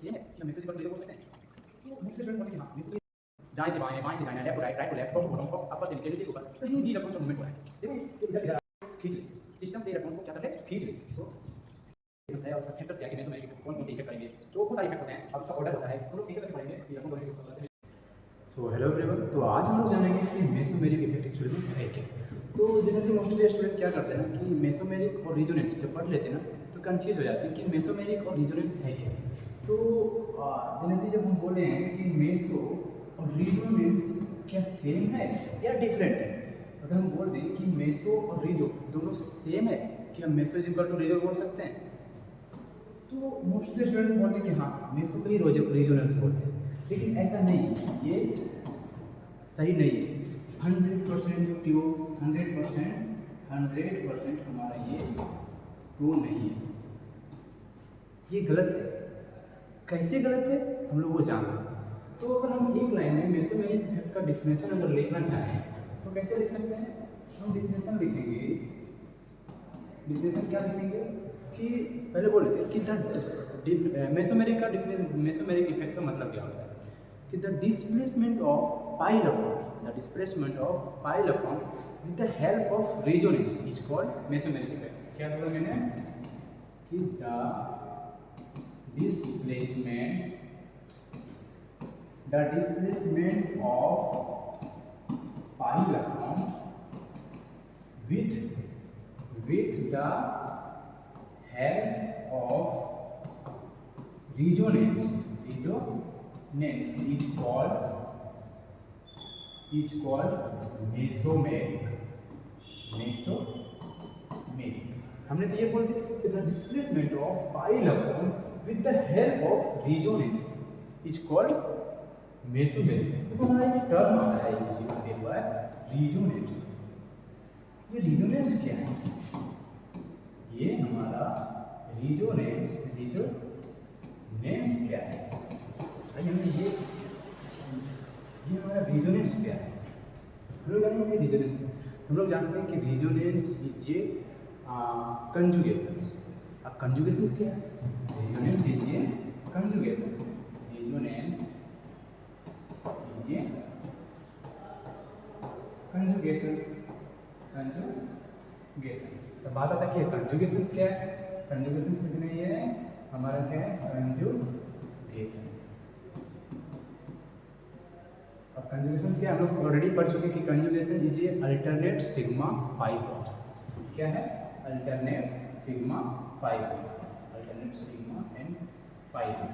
Same है कि हम मेसो इक्वल टू 0 बोल सकते हैं। तो मोस्टली स्टूडेंट बोलते हैं हाँ मेसो दाएं से बाएं, बाएं से दाएं, left to right, right to left, top to bottom, upper से नीचे, नीचे से ऊपर कहीं भी इलेक्ट्रॉन्स का मूवमेंट हो रहा है। देखो इधर से खींच ले, सिस्टम से इलेक्ट्रॉन को क्या कर ले, खींच ले। तो है उसका फैक्टर्स क्या है कि मेसोमेरिक कौन कौन से इफेक्ट करेंगे, तो बहुत सारे इफेक्ट होते हैं। अब उसका ऑर्डर होता है, हम लोग इफेक्ट पढ़ेंगे इलेक्ट्रॉन डोनेशन के ऊपर। सो हेलो एवरीवन, तो आज हम लोग जानेंगे कि मेसोमेरिक इफेक्ट एक्चुअली में है क्या। तो जनरली मोस्टली स्टूडेंट क्या करते हैं ना कि मेसोमेरिक और रिजोनेंस जब पढ़ लेते हैं ना तो कंफ्यूज हो जाते हैं कि मेसोमेरिक और रिजोनेंस है क्या। तो जनरली जब हम बोले हैं कि मेसो और रिजोनेंस क्या सेम है या डिफरेंट है, अगर हम बोल दें कि मेसो और रिजो दोनों सेम है कि हम मेसो इज इक्वल टू रिजो बोल सकते हैं, तो मोस्टली स्टूडेंट बोलते हैं कि हाँ मेसो को ही रिजोनेंस बोलते हैं, लेकिन ऐसा नहीं, ये सही नहीं है। 100% ट्यूब 100% हमारा ये ट्रू नहीं है, ये गलत है। कैसे गलत है हम लोग वो जान रहे हैं। तो अगर हम एक लाइन में मेसोमेरिक इफेक्ट का डिफिनेशन अगर लिखना चाहें तो कैसे लिख सकते हैं, हम डिफिनेशन लिखेंगे। डिफिनेशन क्या लिखेंगे कि पहले बोल लेते हैं कि मेसोमेरिक इफेक्ट का मतलब क्या होता है कि the displacement of pi electrons with the help of resonance is called mesomeric effect. क्या बोला मैंने कि the displacement of pi electrons with the help of resonance is called mesomeric। हमने तो ये बोल दिया कि the displacement of pi electrons with the help of resonance is called mesomeric। तो हमारा एक टर्म आता है यूज पेपर resonance। ये रिजोनेंस क्या है, ये हमारा रिजोनेंस क्या है, ये हमारा रिजोनेंस क्या है। हम लोग जानेंगे रिजोनेंस, हम लोग जानते हैं कि रिजोनेंस इज ये कंजुगेशंस। अब कंजुगेशंस क्या है, रिजोनेंस इज ये कंजुगेशंस, कंजुगेशन। तो बात आता है कि कंजुगेशंस क्या है, कंजुगेशंस कुछ नहीं है हमारा, क्या है कंजुगेशंस। अब कंजुगेशंस क्या हम लोग ऑलरेडी पढ़ चुके कि conjugation is a alternate sigma pi bonds. क्या है, alternate sigma pi bond, alternate sigma and pi bond.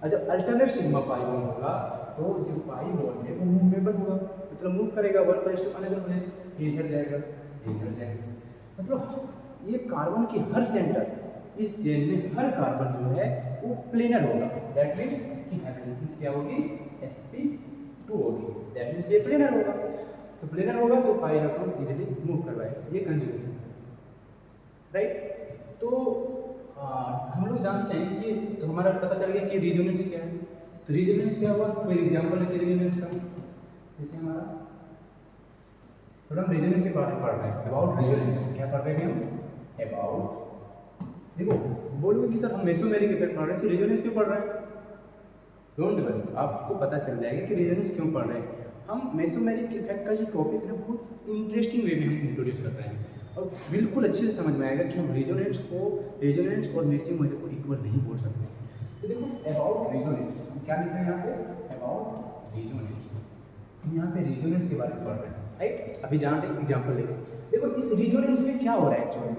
और जब अल्टरनेट सिग्मा पाई बॉन्ड होगा तो जो पाई बॉन्ड है वो मूवेबल होगा, मतलब मूव करेगा 1:2 अनदर प्लेस, इधर जाएगा इधर जाएगा। मतलब ये कार्बन की हर सेंटर, इस चेन में हर कार्बन जो है वो प्लेनर होगा। दैट मीन्स इसकी हाइब्रिडेशन क्या होगी, sp2 होगी। दैट मीन्स ये प्लेनर होगा, तो प्लेनर होगा तो पाई इलेक्ट्रॉन्स इजीली मूव करवाएगा। ये कंजुगेशन है, राइट। तो हम लोग जानते हैं कि तो हमारा पता चल गया कि रिजोनेंस क्या है। तो रिजोनेंस क्या हुआ, कोई एग्जांपल लेते हैं रिजोनेंस का। जैसे हमारा थोड़ा हम रिजोनेंस के बारे में पढ़ रहे हैं, अबाउट रिजोनेंस। क्या पढ़ रहे हैं हम, अबाउट। देखो बोलोगे कि सर हम मेसोमेरिक इफेक्ट पढ़ रहे हैं फिर रिजोनेंस क्यों पढ़ रहे हैं, डोंट वरी, आपको पता चल जाएगा कि रिजोनेंस क्यों पढ़ रहे हैं। हम मेसोमेरिक इफेक्ट का जो टॉपिक है बहुत इंटरेस्टिंग वे में हम इंट्रोड्यूस कर रहे हैं और बिल्कुल अच्छे से समझ में आएगा कि हम रिजोनेंस और मेसोमेरिक को इक्वल नहीं बोल सकते। तो देखो अबाउट रिजोनेंस हम क्या लिख रहे हैं यहाँ पे, अबाउट रिजोनेंस। हम यहाँ पे रिजोनेंस के बारे में पढ़ रहे हैं, राइट। अभी जान रहे एग्जाम्पल लेते हैं। देखो इस रिजोनेंस में क्या हो रहा है एक्चुअली,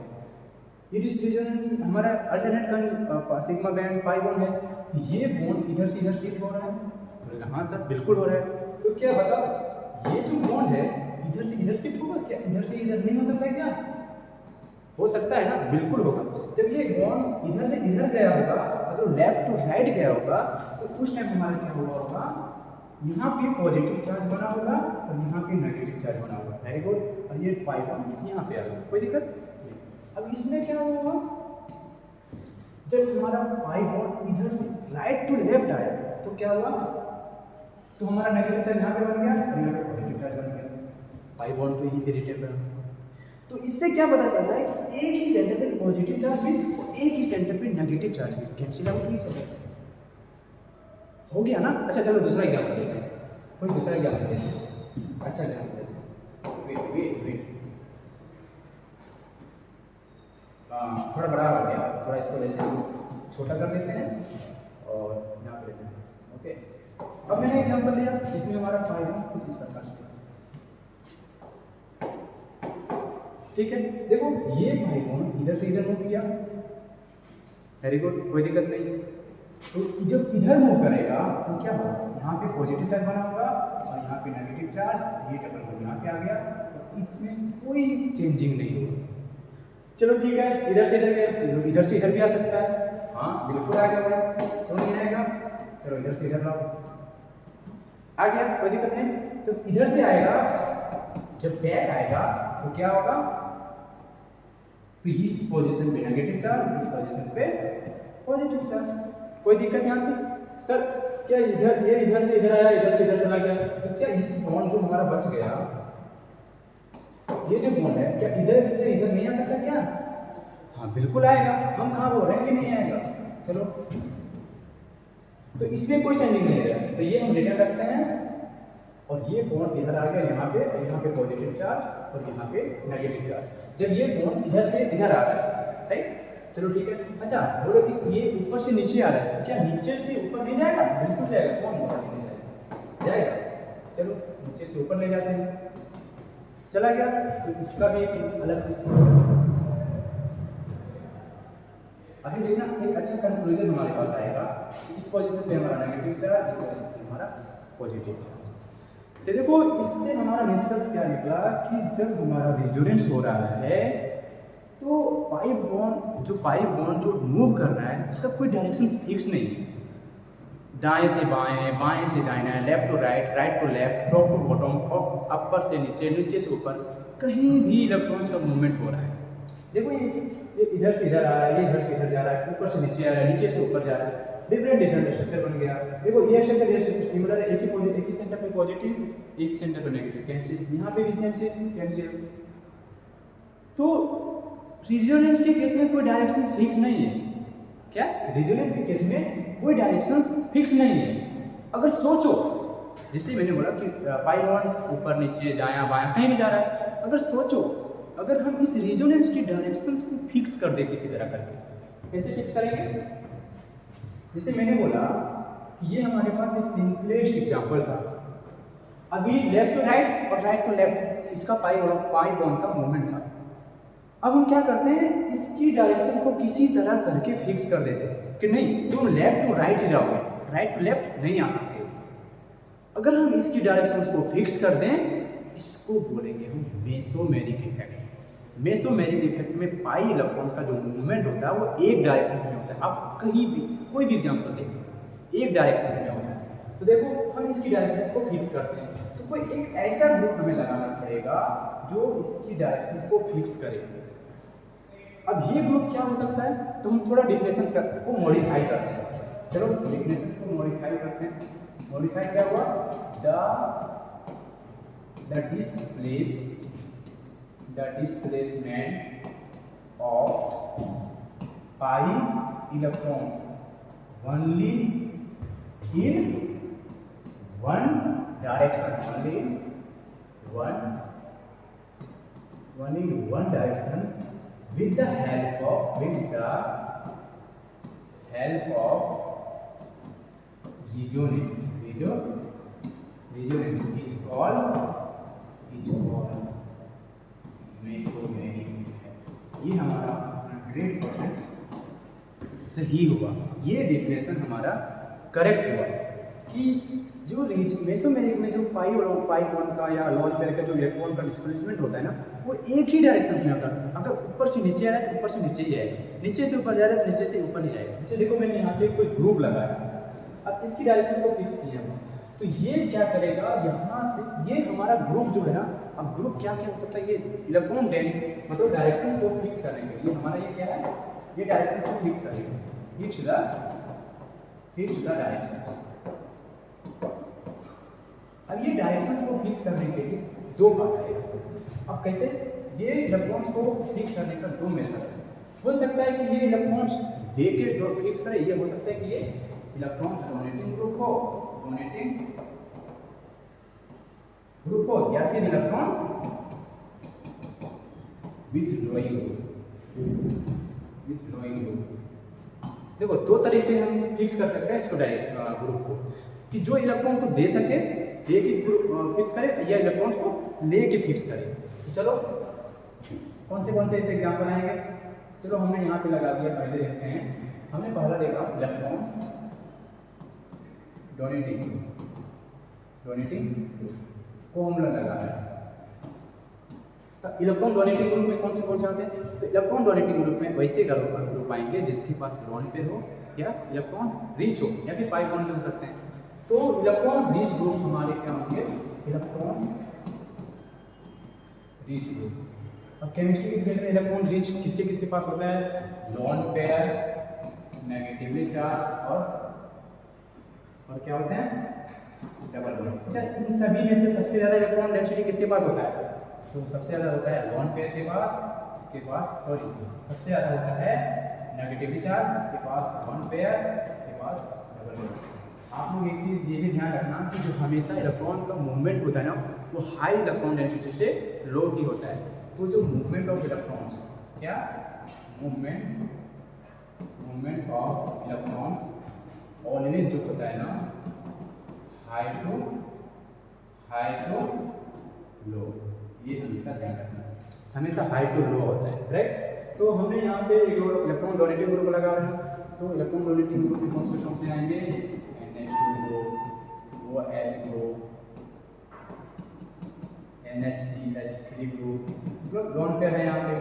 ये रिजोनेंस हमारा alternate sigma band pi bond है, तो ये बॉन्ड इधर से इधर शिफ्ट हो रहा है। हाँ सर बिल्कुल हो रहा है। तो क्या बताओ ये जो बॉन्ड है इधर से इधर शिफ्ट होगा क्या, इधर से इधर नहीं हो सकता है क्या, हो सकता है ना, बिल्कुल होगा। जब ये बॉन्ड इधर से इधर गया होगा, मतलब लेफ्ट टू राइट गया होगा, तो उस टाइम हमारा क्या हुआ होगा, यहाँ पे पॉजिटिव चार्ज बना होगा और यहाँ पे नेगेटिव चार्ज बना होगा। Very good. और ये पाई बॉन्ड यहाँ पे आ गया, कोई दिक्कत। अब इसमें क्या हुआ, जब हमारा पाई बॉन्ड इधर से राइट टू लेफ्ट आया तो क्या हुआ, तो हमारा नेगेटिव चार्ज यहाँ पे बन गया और यहाँ पे पॉजिटिव चार्ज बन गया। पाई बॉन्ड तो यहीं पे रिटेन रहा। तो इससे क्या पता चल रहा है कि एक ही सेंटर पे पॉजिटिव चार्ज भी और एक ही सेंटर पे नेगेटिव चार्ज भी कैंसिल आउट नहीं चल रहा। हो गया ना। अच्छा चलो दूसरा एग्जाम्पल लेते हैं, कोई दूसरा एग्जाम्पल लेते हैं। अच्छा एग्जाम्पल लेते हैं, वेट वेट वेट, थोड़ा बड़ा हो गया, थोड़ा इसको लेते हैं, छोटा कर देते हैं और यहाँ पे लेते हैं। ओके, अब मैंने एग्जाम्पल लिया, इसमें हमारा फाइव कुछ इस प्रकार से, ठीक है। देखो ये फाइव इधर से इधर मूव किया, वेरी गुड, कोई दिक्कत नहीं। तो जब इधर मूव करेगा तो क्या होगा, यहाँ पे पॉजिटिव चार्ज बना होगा और यहाँ पे नेगेटिव चार्ज, ये डबल बॉन्ड यहाँ पे आ गया, तो इसमें कोई चेंजिंग नहीं होगा। चलो ठीक है, इधर से इधर गया, इधर से इधर भी आ सकता है, हाँ बिल्कुल आ गया, क्यों नहीं आएगा। चलो इधर से इधर लाओ, आ गया, कोई दिक्कत नहीं। तो इधर से आएगा, जब बैक आएगा तो क्या होगा, तो इस पोजीशन पे नेगेटिव चार्ज, इस पोजीशन पे पॉजिटिव चार्ज, कोई दिक्कत यहाँ पे। सर क्या इधर, ये इधर से इधर आया, इधर से इधर चला गया, तो क्या इस बॉन्ड जो हमारा बच गया, ये जो बॉन्ड है, क्या इधर से इधर नहीं आ सकता क्या? हाँ बिल्कुल आएगा, हम कहाँ बोल रहे हैं कि नहीं आएगा। चलो तो इसमें कोई चेंजिंग नहीं है, तो ये हम रिटर्न रखते हैं और ये बॉन्ड इधर आ गया यहाँ पे, और यहाँ पे पॉजिटिव चार्ज और यहाँ पे नेगेटिव चार्ज। जब ये बॉन्ड इधर से इधर आ रहा है, राइट, चलो ठीक है। अच्छा बोलो कि ये ऊपर से नीचे आ रहा है, तो क्या नीचे से ऊपर नहीं जाएगा? बिल्कुल जाएगा, कौन ऊपर नहीं जाएगा, जाएगा। चलो नीचे से ऊपर ले जाते हैं, चला गया, तो इसका भी एक अलग से अभी देखना, एक अच्छा कंक्लूजन हमारे पास आएगा। इस पोजीशन पे हमारा नेगेटिव चार्ज, इस पोजीशन पे हमारा पॉजिटिव चार्ज। देखो इससे हमारा निष्कर्ष क्या निकला कि जब हमारा रेजोनेंस हो रहा है तो पाइप बॉन्ड जो मूव कर रहा है उसका कोई डायरेक्शन फिक्स नहीं है, दाएं से बाएं, बाएं से दाएं, left to right, right to left, top to bottom, upper से नीचे, नीचे से ऊपर, कहीं भी इलेक्ट्रॉन्स का मूवमेंट हो रहा है। देखो ये इधर से इधर आ रहा है, ये इधर से इधर जा रहा है, ऊपर से नीचे आ रहा है, नीचे से ऊपर जा रहा है, डिफरेंट स्ट्रक्चर बन गया। देखो ये स्ट्रक्चर सिमिलर है, एक ही सेंटर पे पॉजिटिव, एक ही सेंटर पे नेगेटिव, कैंसिल, यहाँ पे भी सेम चीज कैंसिल। तो रेजोनेंस के केस में कोई डायरेक्शन फिक्स नहीं है। क्या रेजोनेंस के केस में कोई डायरेक्शन फिक्स नहीं है। अगर सोचो, जैसे मैंने बोला कि पाई बॉन्ड ऊपर नीचे दायां बायां कहीं भी जा रहा है, अगर सोचो अगर हम इस रेजोनेंस की डायरेक्शंस को फिक्स कर दे किसी तरह करके, कैसे फिक्स करेंगे? जैसे मैंने बोला कि ये हमारे पास एक सिंपलेस्ट एग्जांपल था, अभी लेफ्ट टू राइट और राइट टू लेफ्ट इसका पाई बॉन्ड का मूवमेंट था। अब हम क्या करते हैं, इसकी डायरेक्शन को किसी तरह करके फिक्स कर देते हैं कि नहीं तुम लेफ्ट टू राइट ही जाओगे, राइट टू लेफ्ट नहीं आ सकते। अगर हम इसकी डायरेक्शंस को फिक्स कर दें, इसको बोलेंगे हम मेसोमेरिक इफेक्ट। मेसोमेरिक इफेक्ट में पाई इलेक्ट्रॉन्स का जो मूवमेंट होता है वो एक डायरेक्शन में होता है। आप कहीं भी कोई भी एग्जांपल देखो, एक डायरेक्शन में होता है। तो देखो हम इसकी डायरेक्शन को फिक्स करते हैं, तो कोई एक ऐसा ग्रुप हमें लगाना पड़ेगा जो इसकी डायरेक्शन को फिक्स करे। अब ये ग्रुप क्या हो सकता है, तो हम थोड़ा डिफिनेशन को मॉडिफाई करते हैं। चलो डिफिनेशन को मॉडिफाई करते हैं। मॉडिफाई क्या हुआ, the displacement of pi electrons only in one direction, only in one direction with the help of resonance is called mesomeric effect. ये हमारा 100% सही हुआ, ये डिफिनेशन हमारा करेक्ट हुआ कि जो मेसोमेरिक में जो पाई बॉन्ड का या लॉन पेयर का जो इलेक्ट्रॉन का डिस्प्लेसमेंट होता है ना, वो एक ही डायरेक्शन में होता है। अगर ऊपर से नीचे आया तो ऊपर से नीचे ही आएगा, नीचे से ऊपर जा रहा है तो नीचे से ऊपर ही जाएगा। जैसे देखो मैंने यहाँ पे कोई ग्रुप लगाया, अब इसकी डायरेक्शन को फिक्स किया, तो ये क्या करेगा, यहाँ से ये हमारा ग्रुप जो है ना, अब ग्रुप क्या क्या हो सकता है, ये इलेक्ट्रॉन डेंस मतलब डायरेक्शन को फिक्स करने के लिए हमारा ये क्या है, ये डायरेक्शन को फिक्स करेगा, फिक्स द डायरेक्शन। अब ये डायरेक्शन को फिक्स करने के लिए दो पार्ट आएगा। अब कैसे, ये इलेक्ट्रॉन्स को फिक्स करने का दो मेथड है। हो सकता है कि ये इलेक्ट्रॉन्स दे के फिक्स करे, ये हो सकता है कि ये इलेक्ट्रॉन्स डोनेटिंग ग्रुप हो, डोनेटिंग ग्रुप हो, या फिर electron withdrawing group, withdrawing group. देखो दो तरह से हम फिक्स कर सकते हैं इसको डायरेक्ट ग्रुप को, कि जो इलेक्ट्रॉन को दे सके दे के फिक्स करे, या इलेक्ट्रॉन को ले के फिक्स करे। तो चलो कौन से ऐसे एग्जाम्पल आएंगे। चलो हमने यहाँ पे लगा दिया, पहले देखते हैं। हमने पहला देखा इलेक्ट्रॉन डोनेटिंग को हम लगा है। इलेक्ट्रॉन डोनेटिंग ग्रुप में कौन से आते हैं, तो इलेक्ट्रॉन डोनेटिंग ग्रुप में वैसे ग्रुप आएंगे जिसके पास लोन पेयर हो, या इलेक्ट्रॉन रिच हो, या फिर पाई बॉन्ड हो सकते हैं। तो इलेक्ट्रॉन रिच ग्रुप हमारे क्या होंगे, इलेक्ट्रॉन रिच ग्रुप। अब केमिस्ट्री के क्षेत्र में इलेक्ट्रॉन रिच किसके किसके पास होता है, लोन पेयर, नेगेटिवली चार्ज और क्या होते हैं, डबल बॉन्ड। अच्छा, इन सभी में से सबसे ज्यादा इलेक्ट्रॉन डेंसिटी किसके पास होता है, तो सबसे ज्यादा होता है लोन पेयर के पास, इसके पास सॉरी सबसे ज्यादा होता है नेगेटिवली चार्ज, इसके पास लोन पेयर, इसके पास डबल बॉन्ड। आप लोग एक चीज़ ये भी ध्यान रखना कि जो हमेशा इलेक्ट्रॉन का मूवमेंट होता है ना, वो हाई इलेक्ट्रॉन डेंसिटी से लो की होता है। तो जो मूवमेंट ऑफ इलेक्ट्रॉन्स, क्या मूवमेंट ऑफ इलेक्ट्रॉन्स ऑलवेज जो होता है ना, हाई टू लो, ये हमेशा ध्यान रखना, हमेशा हाई टू लो होता है, राइट। तो हमने यहाँ पे इलेक्ट्रॉन डोनेटिंग ग्रुप लगा रहे हैं, तो इलेक्ट्रॉन डोनेटिंग ग्रुप में कौन से आएंगे, NH2 group, OH group, NHCH3 group, मतलब लोन पेयर है यहाँ पे।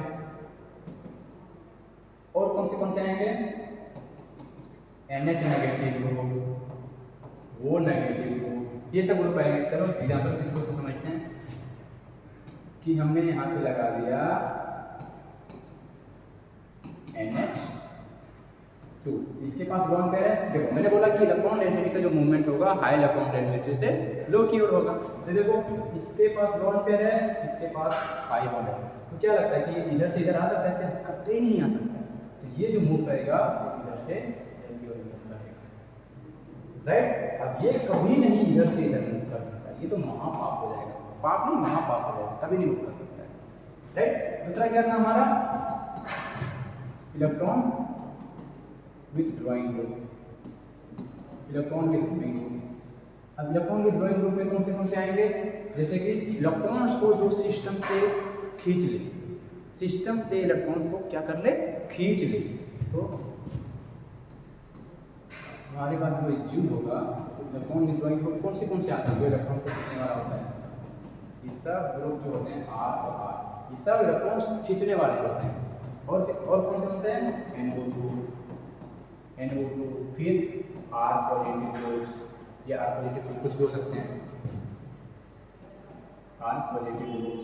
और कौन से आएंगे, NH नेगेटिव ग्रुप, वो नेगेटिव ग्रुप, ये सब ग्रुप आएंगे। चलो एग्जाम्पल के थ्रू से समझते हैं कि हमने यहाँ पे लगा दिया NH2, इसके पास लोन पेयर है। देखो मैंने बोला कि इलेक्ट्रॉन डेंसिटी का जो मूवमेंट होगा हाई इलेक्ट्रॉन डेंसिटी से लो की ओर होगा। तो देखो इसके पास लोन पेयर है, इसके पास पाई बॉन्ड है, तो क्या लगता है कि इधर से इधर आ सकता है क्या, कतई नहीं आ सकता है। तो ये जो मूव करेगा इधर से इधर की ओर मूव करेगा, राइट। अब ये कभी नहीं इधर से इधर मूव कर सकता, ये तो महापाप हो जाएगा, पाप नहीं महापाप हो जाएगा, कभी नहीं मूव कर सकता है, राइट। दूसरा क्या था हमारा, electron withdrawing group, electron withdrawing group. अब इलेक्ट्रॉन विथड्रॉइंग ग्रुप में कौन से आएंगे, जैसे कि इलेक्ट्रॉन्स को जो सिस्टम से खींच ले, सिस्टम से इलेक्ट्रॉन्स को क्या कर ले, खींच ले। तो हमारे पास जो एज्यूम होगा, तो इलेक्ट्रॉन विथड्रॉइंग ग्रुप कौन से आते हैं, जो इलेक्ट्रॉन को खींचने वाला होता है, ये सब ग्रुप जो होते हैं R और R, ये सब इलेक्ट्रॉन्स खींचने वाले होते हैं। और कौन से होते हैं, NO2, फिर R पॉजिटिव ग्रुप या R पॉजिटिव ग्रुप कुछ भी हो सकते हैं, R पॉजिटिव ग्रुप,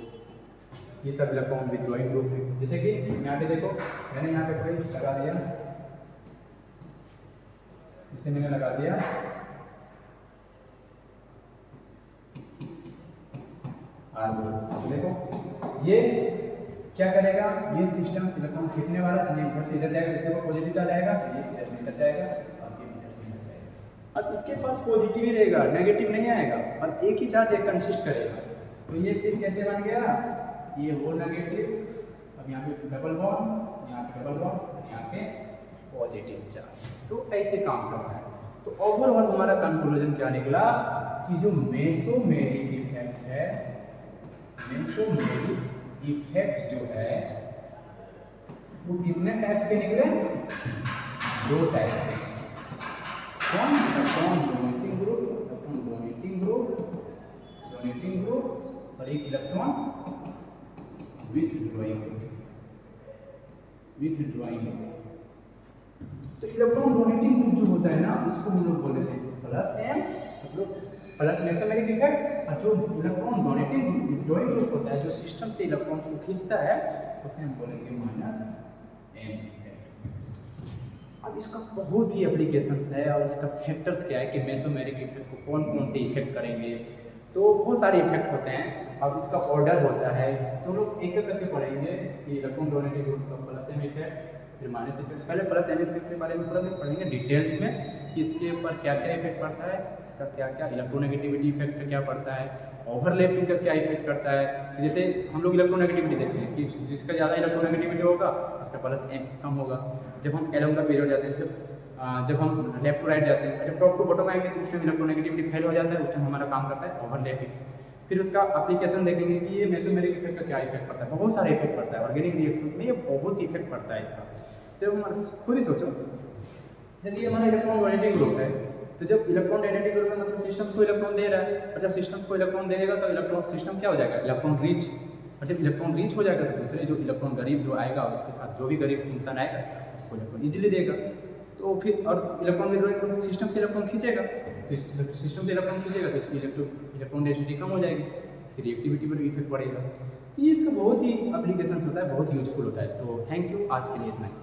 ये सब इलेक्ट्रॉन विथड्रॉइंग ग्रुप है। जैसे कि यहाँ पे देखो मैंने यहाँ पे कोई लगा दिया, इसे मैंने लगा दिया R ग्रुप। देखो ये क्या करेगा, ये सिस्टम इलेक्ट्रॉन खींचने वाला, ये इधर से इधर जाएगा, जैसे वो पॉजिटिव चार्ज आएगा तो ये इधर से इधर जाएगा और ये इधर से इधर जाएगा। अब इसके पास पॉजिटिव ही रहेगा, नेगेटिव नहीं आएगा, और एक ही चार्ज एक कंसिस्ट करेगा। तो ये फिर कैसे बन गया, ये वो नेगेटिव, अब यहाँ पे डबल बॉन्ड, यहाँ पे डबल बॉन्ड, यहाँ पे पॉजिटिव चार्ज। तो ऐसे काम करता है। तो ओवरऑल हमारा कंक्लूजन क्या निकला कि जो मेसोमेरिक इफेक्ट है, मेसोमेरिक इफेक्ट जो है वो कितने टाइप्स के निकले, दो टाइप के। कौन, इलेक्ट्रॉन डोनेटिंग ग्रुप और एक इलेक्ट्रॉन विथड्रॉइंग ग्रुप। तो इलेक्ट्रॉन डोनेटिंग ग्रुप जो होता है ना, उसको हम लोग बोलते हैं प्लस एम, मतलब प्लस मेसोमेरिक इफेक्ट। और जो इलेक्ट्रॉन डोनेटिंग विथड्रॉइंग ग्रुप होता है, जो सिस्टम से इलेक्ट्रॉन्स को खींचता है, उसे हम बोलेंगे माइनस एम इफेक्ट। अब इसका बहुत ही एप्लीकेशंस है और इसका फैक्टर्स क्या है कि मेसोमेरिक इफेक्ट को कौन से इफेक्ट करेंगे। तो बहुत सारे इफेक्ट होते हैं, अब इसका ऑर्डर होता है, तो लोग एक एक करके पढ़ेंगे कि इलेक्ट्रॉन डोनेटिंग ग्रुप का प्लस एम इफेक्ट, फिर माइनस इफेक्ट। पहले प्लस एन इफेक्ट के बारे में पूरा पढ़ेंगे डिटेल्स में कि इसके ऊपर क्या क्या इफेक्ट पड़ता है, इसका क्या क्या इलेक्ट्रोनेगेटिविटी इफेक्ट क्या पड़ता है, ओवरलैपिंग का क्या इफेक्ट करता है। जैसे हम लोग इलेक्ट्रोनेगेटिविटी देखते हैं कि जिसका ज़्यादा इलेक्ट्रोनेगेटिविटी होगा उसका प्लस एन कम होगा। जब हम एलोंग का पीरियड जाते हैं, जब हम लेफ्ट टू राइट जाते हैं, जब टॉप टू बॉटम आएंगे तो उस टाइम इलेक्ट्रोनेगेटिविटी फेल हो जाता है, उस टाइम हमारा काम करता है ओवरलैपिंग। फिर उसका एप्लीकेशन देखेंगे कि ये मेसोमेरिक इफेक्ट का क्या इफेक्ट पड़ता है। बहुत सारे इफेक्ट पड़ता है ऑर्गेनिक रिएक्शंस में, ये बहुत इफेक्ट पड़ता है इसका। जब हम खुद ही सोचो, जब ये हमारा इलेक्ट्रॉन डोनेटिंग ग्रुप है, तो जब इलेक्ट्रॉन डोनेटिंग ग्रुप है मतलब सिस्टम को इलेक्ट्रॉन दे रहा है, और जब सिस्टम को इलेक्ट्रॉन देगा तो इलेक्ट्रॉन सिस्टम क्या हो जाएगा, इलेक्ट्रॉन रिच। और जब इलेक्ट्रॉन रिच हो जाएगा तो दूसरे जो इलेक्ट्रॉन गरीब जो आएगा उसके साथ जो भी गरीब इंसान आएगा उसको इलेक्ट्रॉन ईजिली देगा। तो फिर और इलेक्ट्रॉन विड्रॉइंग सिस्टम से इलेक्ट्रॉन खींचेगा, तो सिस्टम से इलेक्ट्रॉन खींचेगा तो इसकी इलेक्ट्रॉन डेंसिटी कम हो जाएगी, इसकी रिएक्टिविटी पर इफेक्ट पड़ेगा। तो ये इसका बहुत ही एप्लीकेशन होता है, बहुत यूजफुल होता है। तो थैंक यू, आज के लिए इतना ही।